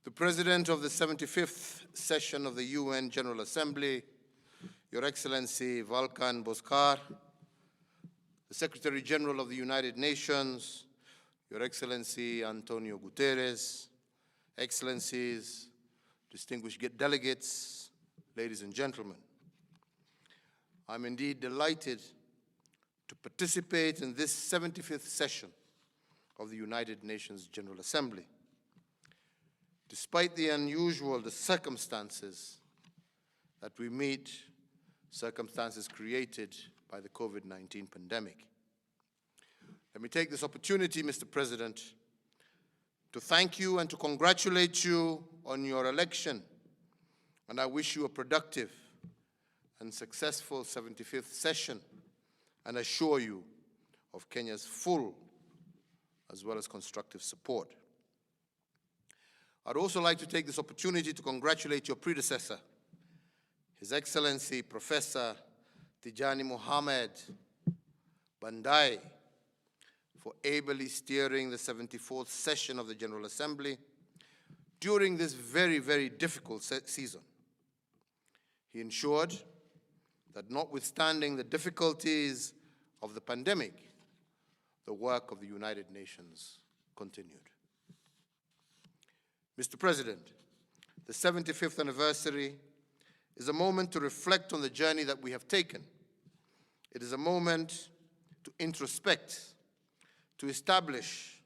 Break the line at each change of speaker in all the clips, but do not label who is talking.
The President of the 75th session of the UN General Assembly, Your Excellency Volkan Bozkır, the Secretary General of the United Nations, Your Excellency Antonio Guterres, Excellencies, distinguished delegates, ladies and gentlemen. I'm indeed delighted to participate in this 75th session of the United Nations General Assembly. Despite the unusual circumstances that we meet, circumstances created by the COVID-19 pandemic. Let me take this opportunity, Mr. President, to thank you and to congratulate you on your election, and I wish you a productive and successful 75th session and assure you of Kenya's full as well as constructive support. I'd also like to take this opportunity to congratulate your predecessor, His Excellency Professor Tijani Mohamed Bandai, for ably steering the 74th session of the General Assembly during this very, very difficult season. He ensured that notwithstanding the difficulties of the pandemic, the work of the United Nations continued. Mr. President, the 75th anniversary is a moment to reflect on the journey that we have taken. It is a moment to introspect, to establish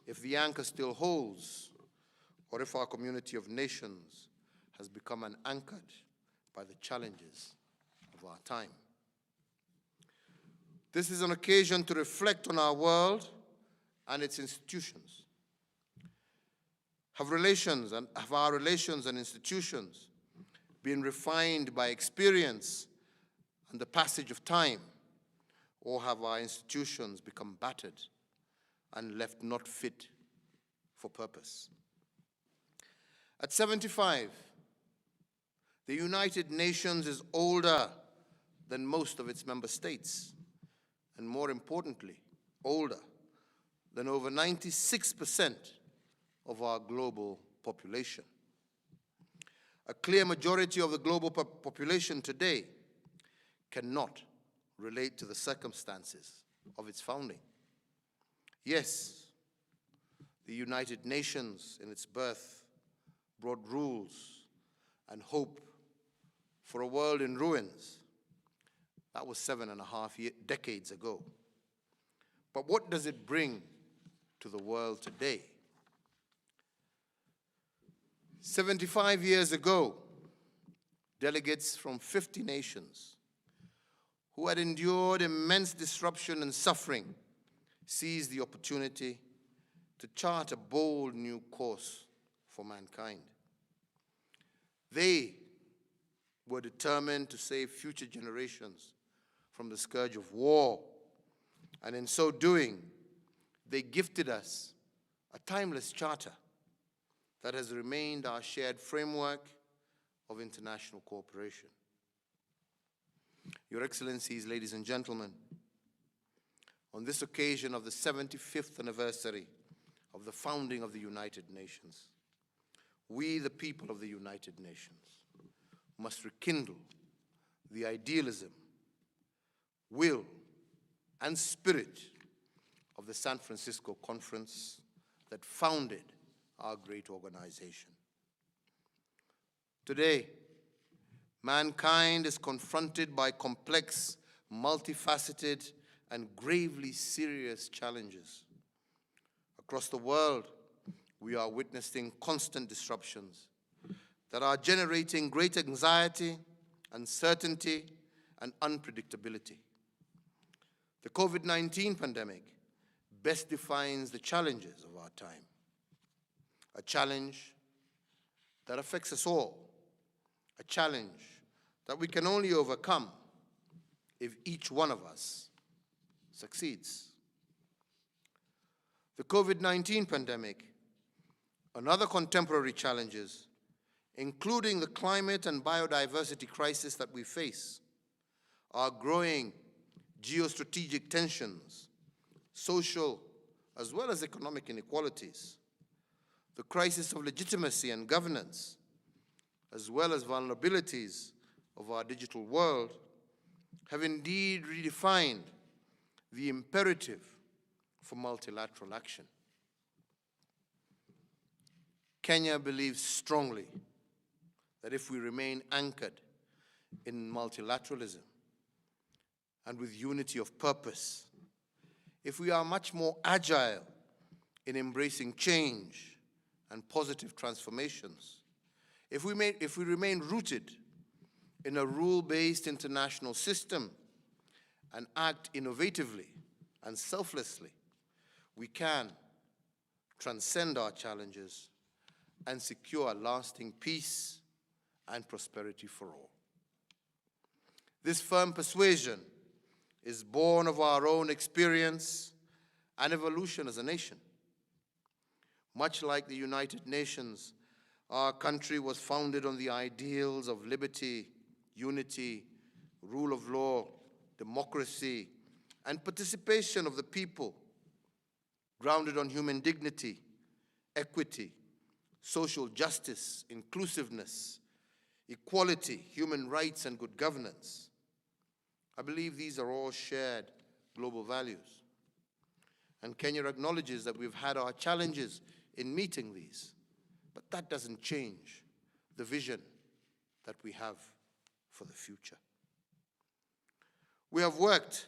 if the anchor still holds, or if our community of nations has become anchored by the challenges of our time. This is an occasion to reflect on our world and its institutions. Have our relations and institutions been refined by experience and the passage of time, or have our institutions become battered and left not fit for purpose? At 75, the United Nations is older than most of its member states, and more importantly, older than over 96% of our global population. A clear majority of the global population today cannot relate to the circumstances of its founding. Yes, the United Nations in its birth brought rules and hope for a world in ruins. That was 7.5 decades ago. But what does it bring to the world today? 75 years ago, delegates from 50 nations who had endured immense disruption and suffering seized the opportunity to chart a bold new course for mankind. They were determined to save future generations from the scourge of war, and in so doing, they gifted us a timeless charter that has remained our shared framework of international cooperation. Your Excellencies, ladies and gentlemen, on this occasion of the 75th anniversary of the founding of the United Nations, we, the people of the United Nations, must rekindle the idealism, will, and spirit of the San Francisco Conference that founded our great organization. Today, mankind is confronted by complex, multifaceted, and gravely serious challenges. Across the world, we are witnessing constant disruptions that are generating great anxiety, uncertainty, and unpredictability. The COVID-19 pandemic best defines the challenges of our time. A challenge that affects us all. A challenge that we can only overcome if each one of us succeeds. The COVID-19 pandemic and other contemporary challenges, including the climate and biodiversity crisis that we face, our growing geostrategic tensions, social as well as economic inequalities, the crisis of legitimacy and governance, as well as vulnerabilities of our digital world, have indeed redefined the imperative for multilateral action. Kenya believes strongly that if we remain anchored in multilateralism and with unity of purpose, if we are much more agile in embracing change and positive transformations, if we remain rooted in a rule-based international system and act innovatively and selflessly, we can transcend our challenges and secure lasting peace and prosperity for all. This firm persuasion is born of our own experience and evolution as a nation. Much like the United Nations, our country was founded on the ideals of liberty, unity, rule of law, democracy, and participation of the people, grounded on human dignity, equity, social justice, inclusiveness, equality, human rights, and good governance. I believe these are all shared global values. And Kenya acknowledges that we've had our challenges in meeting these, but that doesn't change the vision that we have for the future. We have worked,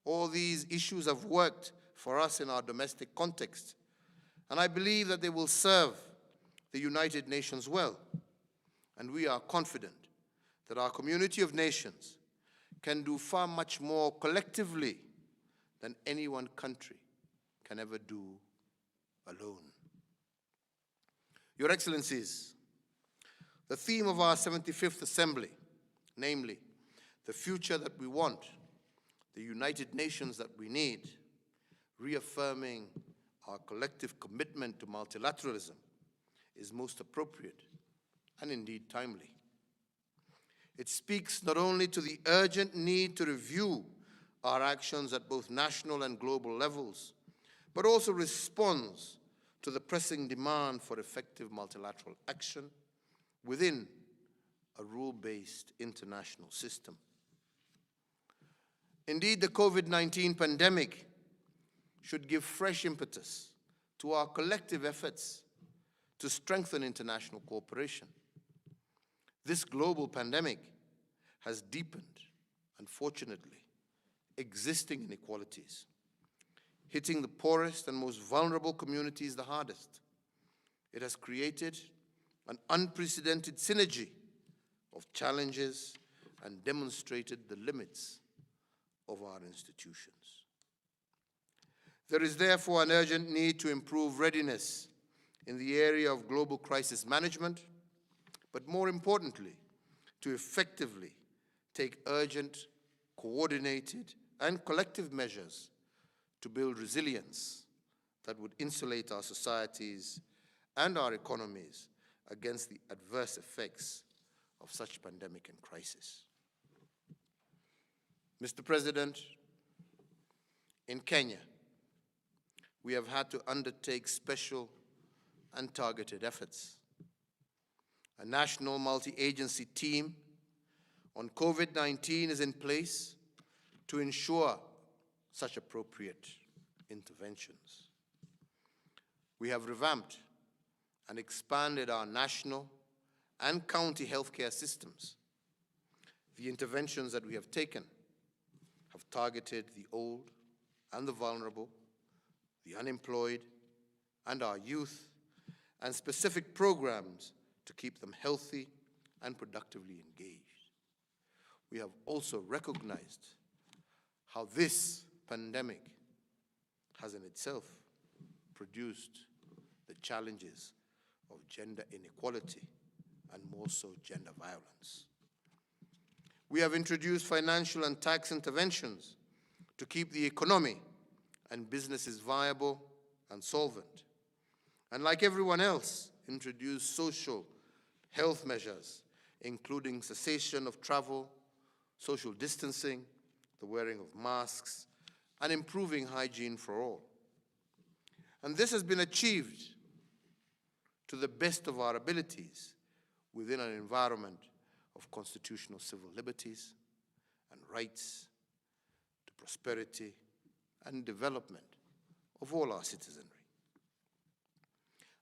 all these issues have worked for us in our domestic context, and I believe that they will serve the United Nations well, and we are confident that our community of nations can do far much more collectively than any one country can ever do alone. Your Excellencies, the theme of our 75th Assembly, namely, the future that we want, the United Nations that we need, reaffirming our collective commitment to multilateralism, is most appropriate and indeed timely. It speaks not only to the urgent need to review our actions at both national and global levels, but also responds to the pressing demand for effective multilateral action within a rule-based international system. Indeed, the COVID-19 pandemic should give fresh impetus to our collective efforts to strengthen international cooperation. This global pandemic has deepened, unfortunately, existing inequalities, hitting the poorest and most vulnerable communities the hardest. It has created an unprecedented synergy of challenges and demonstrated the limits of our institutions. There is therefore an urgent need to improve readiness in the area of global crisis management, but more importantly, to effectively take urgent, coordinated, and collective measures to build resilience that would insulate our societies and our economies against the adverse effects of such pandemic and crisis. Mr. President, in Kenya, we have had to undertake special and targeted efforts. A national multi-agency team on COVID-19 is in place to ensure such appropriate interventions. We have revamped and expanded our national and county healthcare systems. The interventions that we have taken have targeted the old and the vulnerable, the unemployed, and our youth, and specific programs to keep them healthy and productively engaged. We have also recognized how this pandemic has in itself produced the challenges of gender inequality and more so gender violence. We have introduced financial and tax interventions to keep the economy and businesses viable and solvent. And like everyone else, introduced social health measures, including cessation of travel, social distancing, the wearing of masks, and improving hygiene for all. And this has been achieved to the best of our abilities within an environment of constitutional civil liberties and rights, to prosperity and development of all our citizenry.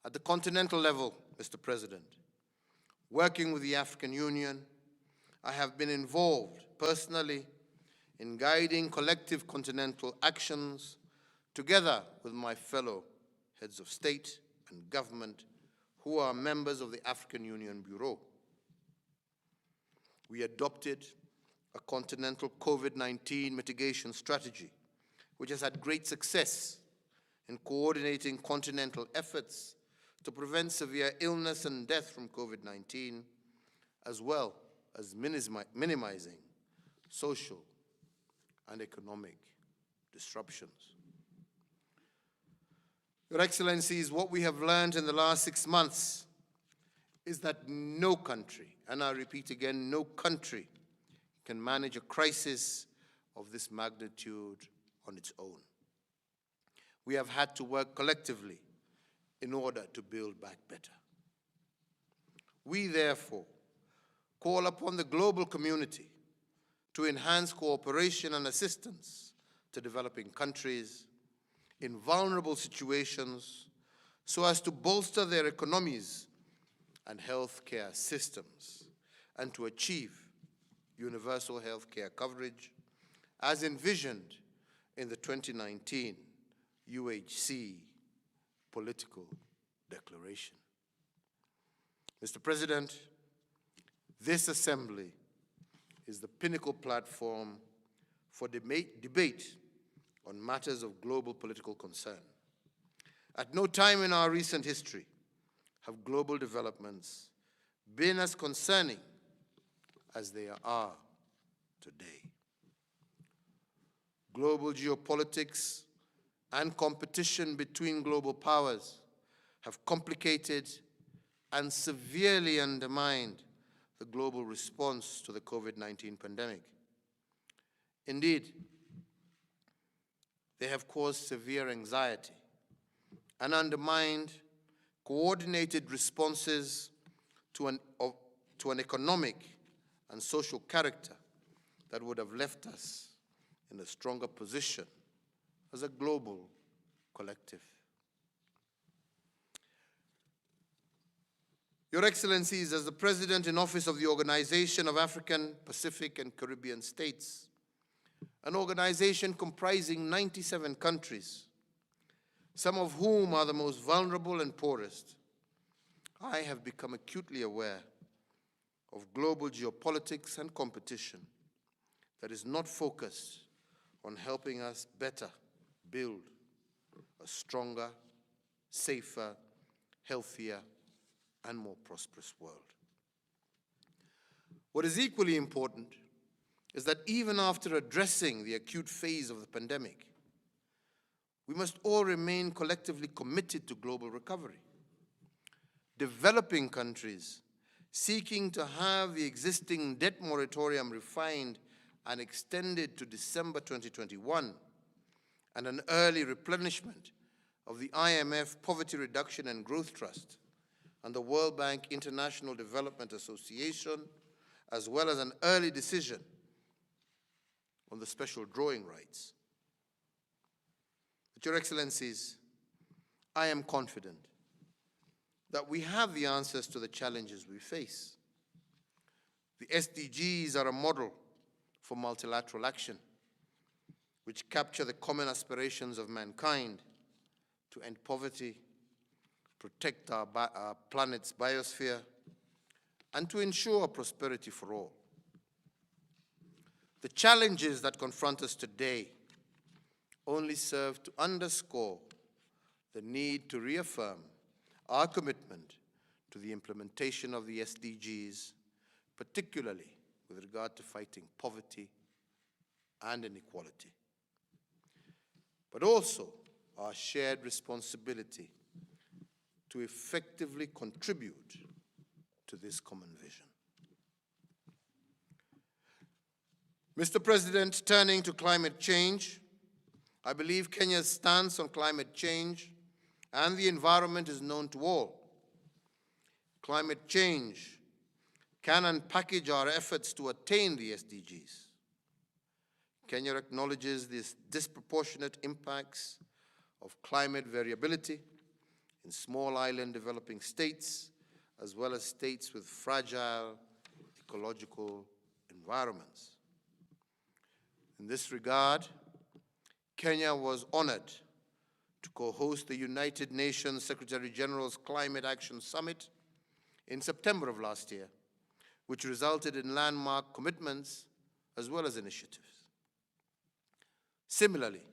At the continental level, Mr. President, working with the African Union, I have been involved personally in guiding collective continental actions together with my fellow heads of state and government who are members of the African Union Bureau. We adopted a continental COVID-19 mitigation strategy, which has had great success in coordinating continental efforts to prevent severe illness and death from COVID-19, as well as minimizing social and economic disruptions. Your Excellencies, what we have learned in the last 6 months is that no country, and I repeat again, no country can manage a crisis of this magnitude on its own. We have had to work collectively in order to build back better. We therefore call upon the global community to enhance cooperation and assistance to developing countries in vulnerable situations so as to bolster their economies and healthcare systems and to achieve universal healthcare coverage as envisioned in the 2019 UHC political declaration. Mr. President, this assembly is the pinnacle platform for debate on matters of global political concern. At no time in our recent history have global developments been as concerning as they are today. Global geopolitics and competition between global powers have complicated and severely undermined the global response to the COVID-19 pandemic. Indeed, they have caused severe anxiety and undermined coordinated responses to an economic and social character that would have left us in a stronger position as a global collective. Your Excellencies, as the President in Office of the Organization of African, Pacific, and Caribbean States, an organization comprising 97 countries, some of whom are the most vulnerable and poorest, I have become acutely aware of global geopolitics and competition that is not focused on helping us better build a stronger, safer, healthier, and more prosperous world. What is equally important is that even after addressing the acute phase of the pandemic, we must all remain collectively committed to global recovery. Developing countries seeking to have the existing debt moratorium refined and extended to December 2021, and an early replenishment of the IMF Poverty Reduction and Growth Trust and the World Bank International Development Association, as well as an early decision on the special drawing rights. But Your Excellencies, I am confident that we have the answers to the challenges we face. The SDGs are a model for multilateral action, which capture the common aspirations of mankind to end poverty, protect our planet's biosphere, and to ensure prosperity for all. The challenges that confront us today only serve to underscore the need to reaffirm our commitment to the implementation of the SDGs, particularly with regard to fighting poverty and inequality, but also our shared responsibility to effectively contribute to this common vision. Mr. President, turning to climate change, I believe Kenya's stance on climate change and the environment is known to all. Climate change can unpackage our efforts to attain the SDGs. Kenya acknowledges the disproportionate impacts of climate variability in small island developing states, as well as states with fragile ecological environments. In this regard, Kenya was honored to co-host the United Nations Secretary-General's Climate Action Summit in September of last year, which resulted in landmark commitments as well as initiatives. Similarly,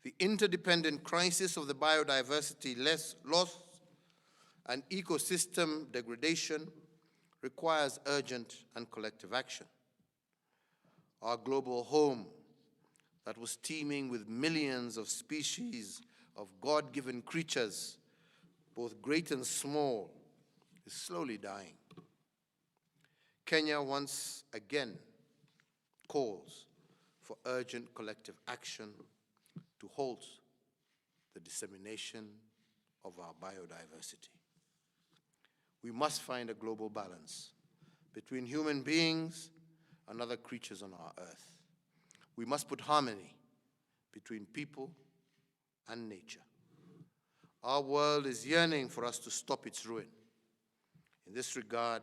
the interdependent crisis of the biodiversity loss and ecosystem degradation requires urgent and collective action. Our global home that was teeming with millions of species of God-given creatures, both great and small, is slowly dying. Kenya once again calls for urgent collective action to halt the dissemination of our biodiversity. We must find a global balance between human beings and other creatures on our earth. We must put harmony between people and nature. Our world is yearning for us to stop its ruin. In this regard,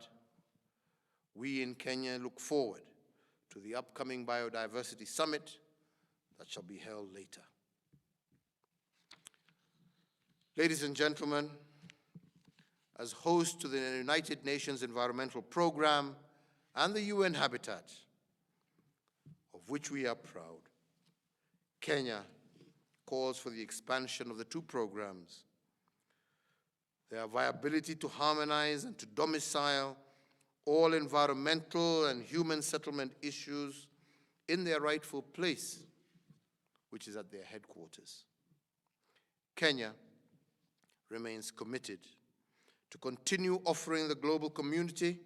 we in Kenya look forward to the upcoming Biodiversity Summit that shall be held later. Ladies and gentlemen, as host to the United Nations Environmental Programme and the UN Habitat, of which we are proud, Kenya calls for the expansion of the two programs, their viability to harmonize and to domicile all environmental and human settlement issues in their rightful place, which is at their headquarters. Kenya remains committed to continue offering the global community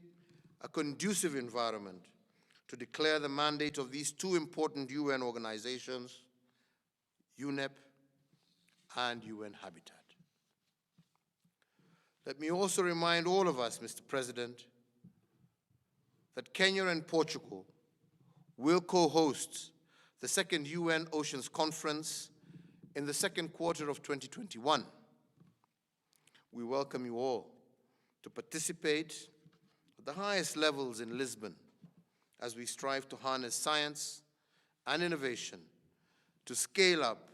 a conducive environment to declare the mandate of these two important UN organizations, UNEP and UN Habitat. Let me also remind all of us, Mr. President, that Kenya and Portugal will co-host the second UN Oceans Conference in the second quarter of 2021. We welcome you all to participate at the highest levels in Lisbon as we strive to harness science and innovation to scale up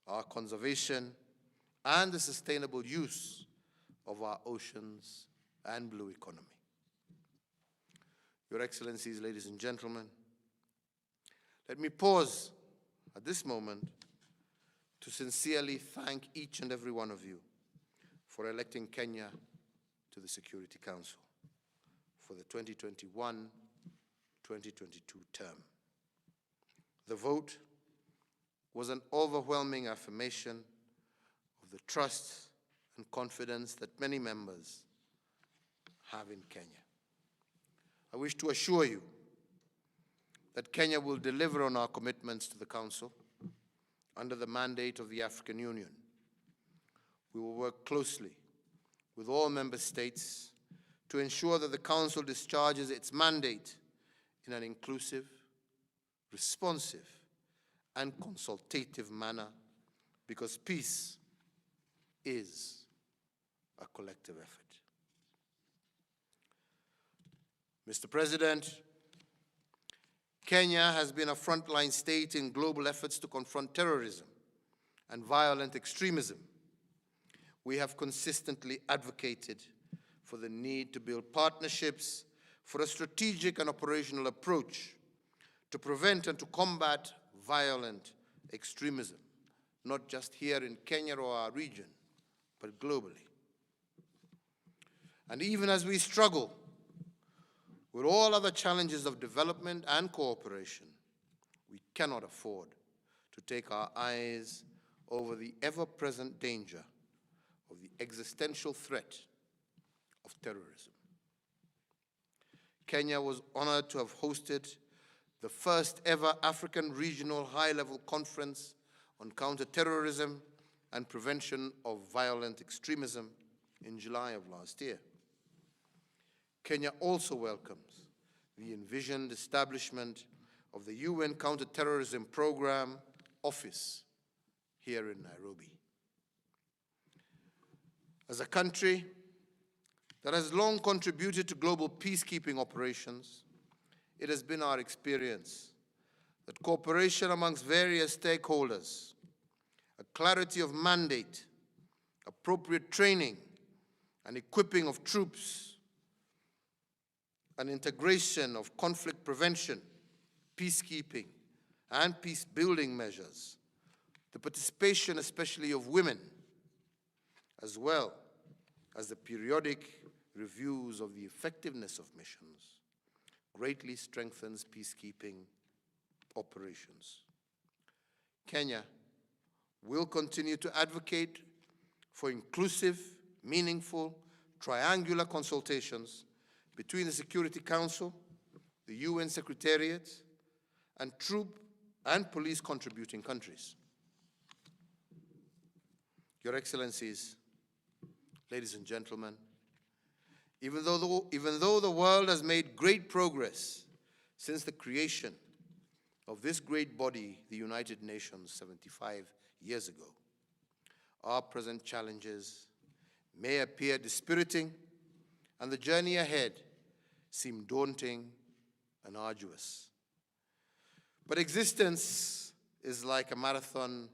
our conservation and the sustainable use of our oceans and blue economy. Your Excellencies, ladies and gentlemen, let me pause at this moment to sincerely thank each and every one of you for electing Kenya to the Security Council for the 2021-2022 term. The vote was an overwhelming affirmation of the trust and confidence that many members have in Kenya. I wish to assure you that Kenya will deliver on our commitments to the Council under the mandate of the African Union. We will work closely with all member states to ensure that the Council discharges its mandate in an inclusive, responsive, and consultative manner, because peace is a collective effort. Mr. President, Kenya has been a frontline state in global efforts to confront terrorism and violent extremism. We have consistently advocated for the need to build partnerships for a strategic and operational approach to prevent and to combat violent extremism, not just here in Kenya or our region, but globally. And even as we struggle with all other challenges of development and cooperation, we cannot afford to take our eyes over the ever-present danger of the existential threat of terrorism. Kenya was honored to have hosted the first ever African Regional High-Level Conference on Counter-terrorism and Prevention of Violent Extremism in July of last year. Kenya also welcomes the envisioned establishment of the UN Counter-terrorism Program Office here in Nairobi. As a country that has long contributed to global peacekeeping operations, it has been our experience that cooperation amongst various stakeholders, a clarity of mandate, appropriate training and equipping of troops, an integration of conflict prevention, peacekeeping, and peace-building measures, the participation especially of women, as well as the periodic reviews of the effectiveness of missions, greatly strengthens peacekeeping operations. Kenya will continue to advocate for inclusive, meaningful, triangular consultations between the Security Council, the UN Secretariat, and troop and police contributing countries. Your Excellencies, ladies and gentlemen, even though the world has made great progress since the creation of this great body, the United Nations, 75 years ago, our present challenges may appear dispiriting, and the journey ahead seem daunting and arduous. But existence is like a marathon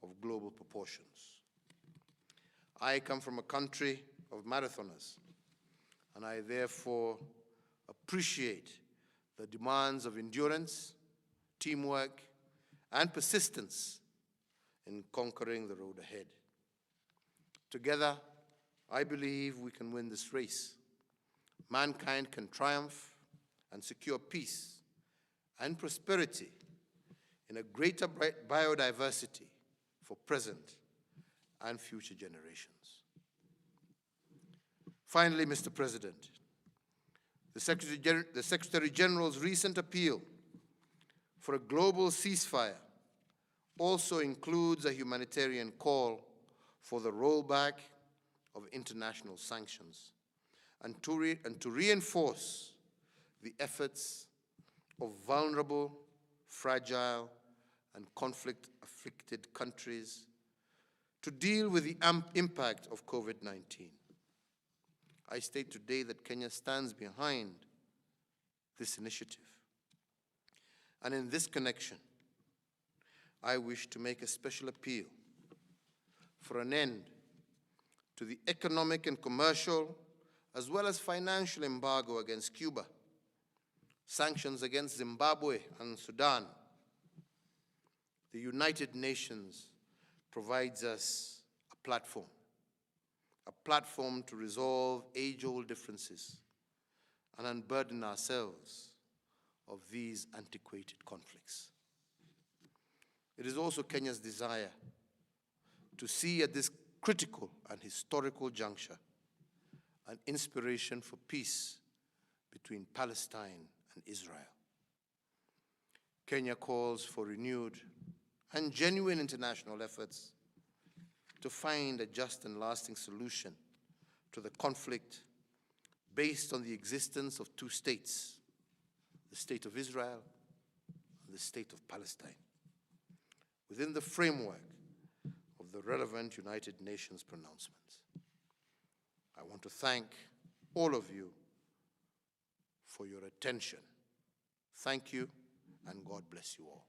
of global proportions. I come from a country of marathoners, and I therefore appreciate the demands of endurance, teamwork, and persistence in conquering the road ahead. Together, I believe we can win this race. Mankind can triumph and secure peace and prosperity in a greater biodiversity for present and future generations. Finally, Mr. President, the Secretary General's recent appeal for a global ceasefire also includes a humanitarian call for the rollback of international sanctions and to reinforce the efforts of vulnerable, fragile, and conflict-afflicted countries to deal with the impact of COVID-19. I state today that Kenya stands behind this initiative. And in this connection, I wish to make a special appeal for an end to the economic and commercial, as well as financial embargo against Cuba, sanctions against Zimbabwe and Sudan. The United Nations provides us a platform to resolve age-old differences and unburden ourselves of these antiquated conflicts. It is also Kenya's desire to see at this critical and historical juncture an inspiration for peace between Palestine and Israel. Kenya calls for renewed and genuine international efforts to find a just and lasting solution to the conflict based on the existence of two states, the state of Israel and the state of Palestine, within the framework of the relevant United Nations pronouncements. I want to thank all of you for your attention. Thank you, and God bless you all.